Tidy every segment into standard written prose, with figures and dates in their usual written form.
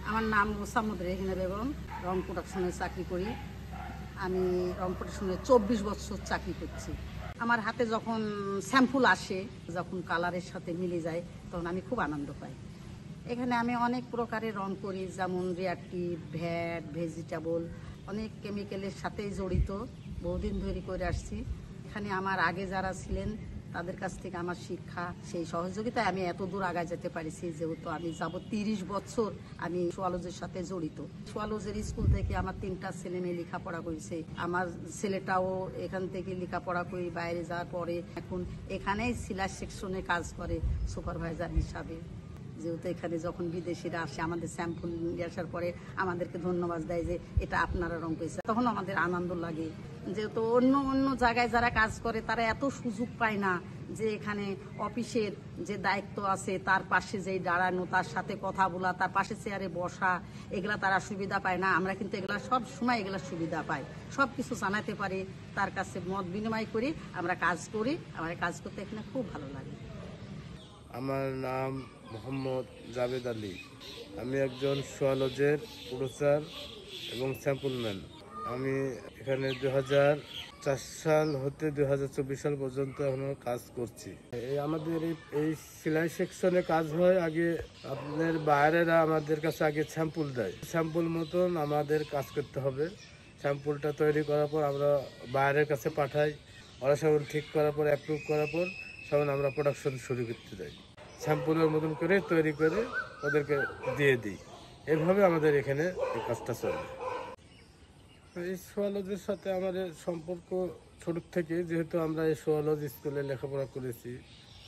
আমার নাম মোসাম্মদ রেহিনা বেগম। রং প্রোডাকশনে চাকরি করি। আমি রং প্রোডাকশনে 24 বছর চাকরি করছি। আমার হাতে যখন স্যাম্পল আসে, যখন কালারের সাথে মিলে যায়, তখন আমি খুব আনন্দ পাই। এখানে আমি অনেক প্রকারের রং করি, যেমন রিয়াক্টিভ, ভ্যাট, ভেজিটেবল, অনেক কেমিক্যালের সাথেই জড়িত। বহুদিন ধরে করে আসছি। এখানে আমার আগে যারা ছিলেন তাদের কাছ থেকে আমার শিক্ষা, সেই সহযোগিতায় আমি এত দূর আগায় যেতে পারিছি। যেহেতু আমি যাব 30 বছর আমি সোয়ালজের সাথে জড়িত। সোয়ালজের স্কুল থেকে আমার 3টা ছেলে মেয়ে লেখাপড়া করেছে। আমার ছেলেটাও এখান থেকে লেখাপড়া করে বাইরে যাওয়ার পরে এখন এখানেই সিলাই সেকশনে কাজ করে সুপারভাইজার হিসাবে। যেহেতু এখানে যখন বিদেশিরা আসে আমাদের স্যাম্পল নিয়ে আসার পরে আমাদেরকে ধন্যবাদ দেয় যে এটা আপনারা রং করেছে, তখন আমাদের আনন্দ লাগে। যেহেতু অন্য অন্য জায়গায় যারা কাজ করে তারা এত সুযোগ পায় না, যে এখানে অফিসের যে দায়িত্ব আছে তার পাশে যেই দাঁড়ানো, তার সাথে কথা বলা, তার পাশে চেয়ারে বসা, এগুলা তারা সুবিধা পায় না। আমরা কিন্তু এগুলা সব সময় এগুলা সুবিধা পাই, সব কিছু জানাতে পারি, তার কাছে মত বিনিময় করি, আমরা কাজ করি। আমার কাজ করতে এখানে খুব ভালো লাগে। আমার নাম মোহাম্মদ জাভেদ আলী। আমি একজন সোয়ালজের প্রোডিউসার এবং স্যাম্পলম্যান। আমি এখানে 2004 সাল হতে 2024 সাল পর্যন্ত এখনো কাজ করছি। আমাদের এই সেলাই সেকশনে কাজ হয়। আগে আপনার বাইরেরা আমাদের কাছে আগে স্যাম্পল দেয়, স্যাম্পল মতন আমাদের কাজ করতে হবে। স্যাম্পলটা তৈরি করার পর আমরা বাইরের কাছে পাঠাই। ওরা সব ঠিক করার পর, অ্যাপ্রুভ করার পর তখন আমরা প্রোডাকশন শুরু করতে যাই। স্যাম্পলের মতন করে তৈরি করে ওদেরকে দিয়ে দিই। এভাবে আমাদের এখানে এই কাজটা চলে। এই সোয়ালজের সাথে আমাদের সম্পর্ক ছোট থেকে, যেহেতু আমরা এই সোয়ালজ স্কুলে লেখাপড়া করেছি।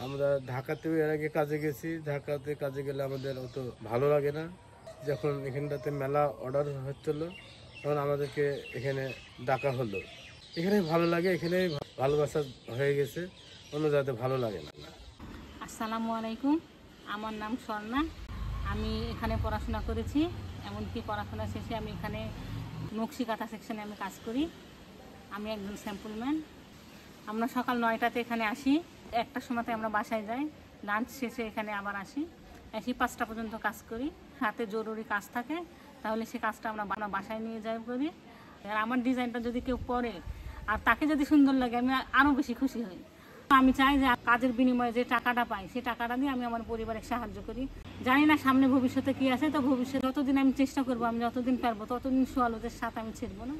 আমরা ঢাকাতেও এর আগে কাজে গেছি। ঢাকাতে কাজে গেলে আমাদের অত ভালো লাগে না। যখন এখানটাতে মেলা অর্ডার হচ্ছিল তখন আমাদেরকে এখানে ডাকা হলো। এখানে ভালো লাগে, এখানে ভালোবাসা হয়ে গেছে, অন্য জায়গাতে ভালো লাগে না। আসসালামু আলাইকুম, আমার নাম স্বর্ণা। আমি এখানে পড়াশোনা করেছি। এমনকি পড়াশোনা শেষে আমি এখানে নকশি কাটা সেকশনে আমি কাজ করি। আমি একজন স্যাম্পলম্যান। আমরা সকাল 9টাতে এখানে আসি, 1টার সময়তে আমরা বাসায় যাই। লাঞ্চ শেষে এখানে আবার আসি, 5টা পর্যন্ত কাজ করি। হাতে জরুরি কাজ থাকে তাহলে সে কাজটা আমরা বাসায় নিয়ে যাই করি। আর আমার ডিজাইনটা যদি কেউ পরে আর তাকে যদি সুন্দর লাগে, আমি আরও বেশি খুশি হই। আমি চাই যে কাজের বিনিময়ে যে টাকাটা পাই সেই টাকাটা দিয়ে আমি আমার পরিবারের সাহায্য করি। জানি না সামনে ভবিষ্যতে কি আছে, তো ভবিষ্যতে যতদিন আমি চেষ্টা করবো, আমি যতদিন পারবো ততদিন সোয়ালজের সাথে আমি ছেড়বো না।